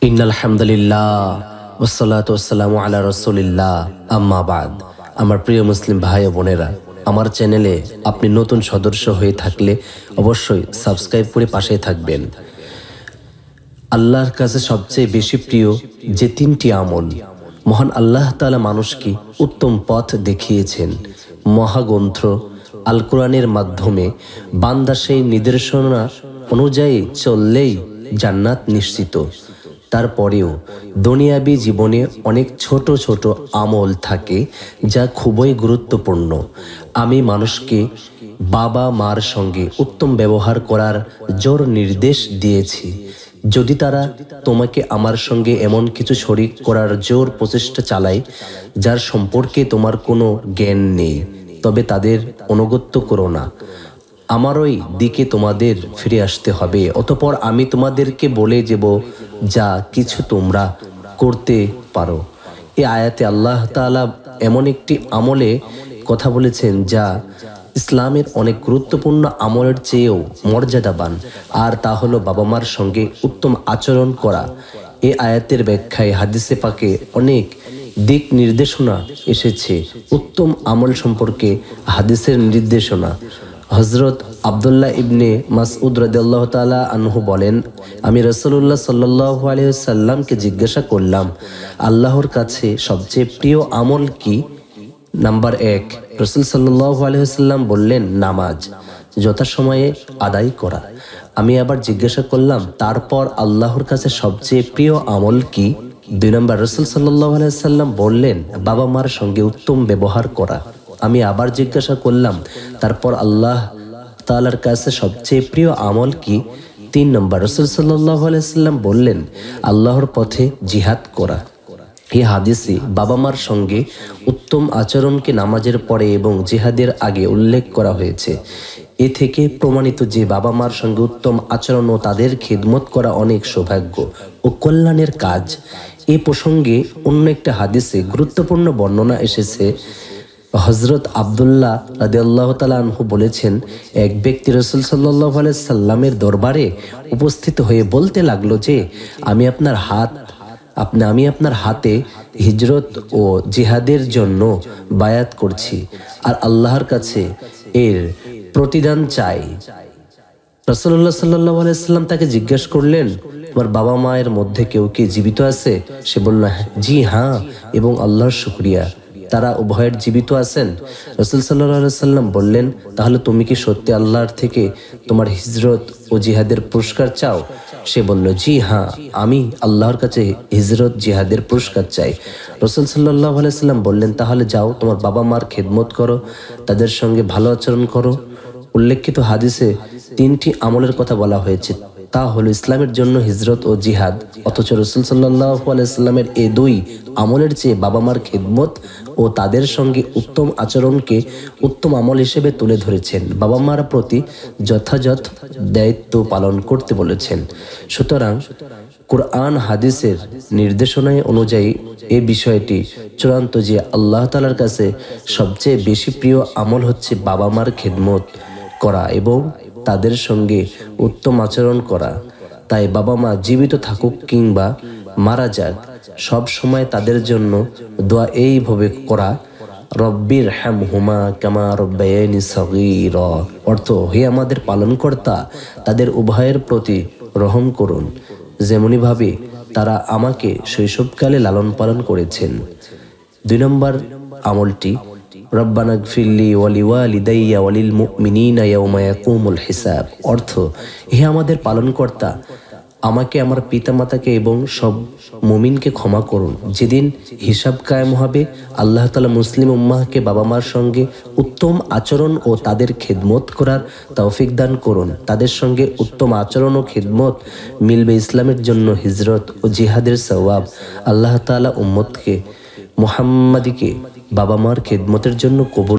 ইন্নাল হামদুলিল্লাহ ওয়াসসালাতু ওয়াসসালামু আলা রাসূলিল্লাহ আম্মা বাদ। আমার প্রিয় মুসলিম ভাই ও বোনেরা, আমার চ্যানেলে আপনি নতুন সদস্য হয়ে থাকলে অবশ্যই সাবস্ক্রাইব করে পাশেই থাকবেন। আল্লাহর কাছে সবচেয়ে বেশি প্রিয় যে তিনটি আমল, মহান আল্লাহ তাআলা মানুষকে উত্তম পথ দেখিয়েছেন। মহাগ্রন্থ আল কোরআনের মাধ্যমে বান্দা সেই নির্দেশনা অনুযায়ী চললেই জান্নাত নিশ্চিত। তারপরেও দুনিয়াবী জীবনে অনেক ছোট ছোট আমল থাকে যা খুবই গুরুত্বপূর্ণ। আমি মানুষকে বাবা মার সঙ্গে উত্তম ব্যবহার করার জোর নির্দেশ দিয়েছি। যদি তারা তোমাকে আমার সঙ্গে এমন কিছু শরীক করার জোর প্রচেষ্টা চালায় যার সম্পর্কে তোমার কোনো জ্ঞান নেই, তবে তাদের অনুগত্য করো না। আমারই দিকে তোমাদের ফিরে আসতে হবে। অতঃপর আমি তোমাদেরকে বলে দেব যা কিছু তোমরা করতে পারো। এই আয়াতে আল্লাহ তাআলা এমন একটি আমলে কথা বলেছেন যা ইসলামের অনেক গুরুত্বপূর্ণ আমলের চেয়েও মর্যাদাবান, আর তা হলো বাবা মার সঙ্গে উত্তম আচরণ করা। এই আয়াতের ব্যাখ্যায় হাদিসে পাকে অনেক দিক নির্দেশনা এসেছে। উত্তম আমল সম্পর্কে হাদিসের নির্দেশনা। হযরত আব্দুল্লাহ ইবনে মাসউদ রাদিয়াল্লাহু তাআলা আনহু বলেন, আমি রাসূলুল্লাহ সাল্লাল্লাহু আলাইহি ওয়াসাল্লামকে জিজ্ঞাসা করলাম, আল্লাহর কাছে সবচেয়ে প্রিয় আমল কি? নাম্বার 1, রাসূল সাল্লাল্লাহু আলাইহি ওয়াসাল্লাম বললেন, নামাজ যথাসময়ে আদায় করা। আমি আবার জিজ্ঞাসা করলাম, তারপর আল্লাহর কাছে সবচেয়ে প্রিয় আমল কি? 2 নম্বর, রাসূল সাল্লাল্লাহু আলাইহি ওয়াসাল্লাম বললেন, বাবা মার সঙ্গে উত্তম ব্যবহার করা। আমি আবার জিজ্ঞাসা করলাম, তারপর আল্লাহ তাআলার কাছে সবচেয়ে প্রিয় আমল কি? 3 নম্বর, রাসূল সাল্লাল্লাহু আলাইহি ওয়াসাল্লাম বললেন, আল্লাহর পথে জিহাদ করা। এই হাদিসে বাবা মার সঙ্গে উত্তম আচরণকে নামাজের পরে এবং জিহাদের আগে উল্লেখ করা হয়েছে। এ থেকে প্রমাণিত যে বাবা মার সঙ্গে উত্তম আচরণ ও তাদের খিদমত করা অনেক সৌভাগ্য ও কল্যাণের কাজ। এ প্রসঙ্গে অন্য একটা হাদিসে গুরুত্বপূর্ণ বর্ণনা এসেছে। হযরত আব্দুল্লাহ রাদিয়াল্লাহু তাআলা আনহু বলেছেন, এক ব্যক্তি রাসূল সাল্লাল্লাহু আলাইহি সাল্লামের দরবারে উপস্থিত হয়ে বলতে লাগলো যে, আমি আপনার হাতে হিজরত ও জিহাদের জন্য বায়াত করছি আর আল্লাহর কাছে এর প্রতিদান চাই। রাসূলুল্লাহ সাল্লাল্লাহু আলাইহি সাল্লাম তাকে জিজ্ঞাসা করলেন, তোমার বাবা মায়ের মধ্যে কেউ কি জীবিত আছে? সে বলল, জি হ্যাঁ, এবং আল্লাহর শুকরিয়া, তারা উভয়ের জীবিত আছেন। রাসূল সাল্লাল্লাহু আলাইহি সাল্লাম বললেন, তাহলে তুমি কি সত্যি আল্লাহর থেকে তোমার হিজরত ও জিহাদের পুরস্কার চাও? সে বলল, জি হ্যাঁ, আমি আল্লাহর কাছে হিজরত জিহাদের পুরস্কার চাই। রাসূল সাল্লাল্লাহু আলাইহি সাল্লাম বললেন, তাহলে যাও, তোমার বাবা মার খেদমত করো, তাদের সঙ্গে ভালো আচরণ করো। উল্লেখিত হাদিসে 3টি আমলের কথা বলা হয়েছে, তা হলো ইসলামের জন্য হিজরত ও জিহাদ। অথচ রাসূল সাল্লাল্লাহু আলাইহি সাল্লামের এই 2 আমলের চেয়ে বাবা মার খেদমত ও তাদের সঙ্গে উত্তম আচরণকে উত্তম আমল হিসেবে তুলে ধরেছেন। বাবা মার প্রতি যথাযথ দায়িত্ব পালন করতে বলেছেন। সুতরাং কুরআন হাদিসের নির্দেশনায় অনুযায়ী এই বিষয়টি চূড়ান্ত যে আল্লাহ তাআলার কাছে সবচেয়ে বেশি প্রিয় আমল হচ্ছে বাবা মার খেদমত করা এবং তাদের সঙ্গে উত্তম আচরণ করা। তাই বাবা মা জীবিত থাকুক কিংবা মারা যাক, সব সময় তাদের জন্য দোয়া এইভাবে করা, রব্বির হামহুমা কামা রব্বায়ানি সগীরা। অর্থ, হে আমাদের পালনকর্তা, তাদের উভয়ের প্রতি রহম করুন, যেমনিভাবে তারা আমাকে শৈশবকালে লালন পালন করেছেন। 2 নম্বর আমলটি, রব্বানা গফিরলি ওয়ালিওয়ালিদাইয়া ওয়ালিল মুমিনিনা ইয়াওমা ইয়াকুমুল হিসাব। অর্থ, হে আমাদের পালনকর্তা, আমাকে, আমার পিতামাতাকে এবং সব মুমিনকে ক্ষমা করুন, যেদিন হিসাব কায়েম হবে। আল্লাহ তাআলা মুসলিম উম্মাহকে বাবা মার সঙ্গে উত্তম আচরণ ও তাদের খেদমত করার তৌফিক দান করুন। তাদের সঙ্গে উত্তম আচরণ ও খেদমত মিলবে ইসলামের জন্য হিজরত ও জিহাদের সওয়াব। আল্লাহ তাআলা উম্মতকে মুহাম্মাদীকে বাবা মার খেদমতের জন্য কবুল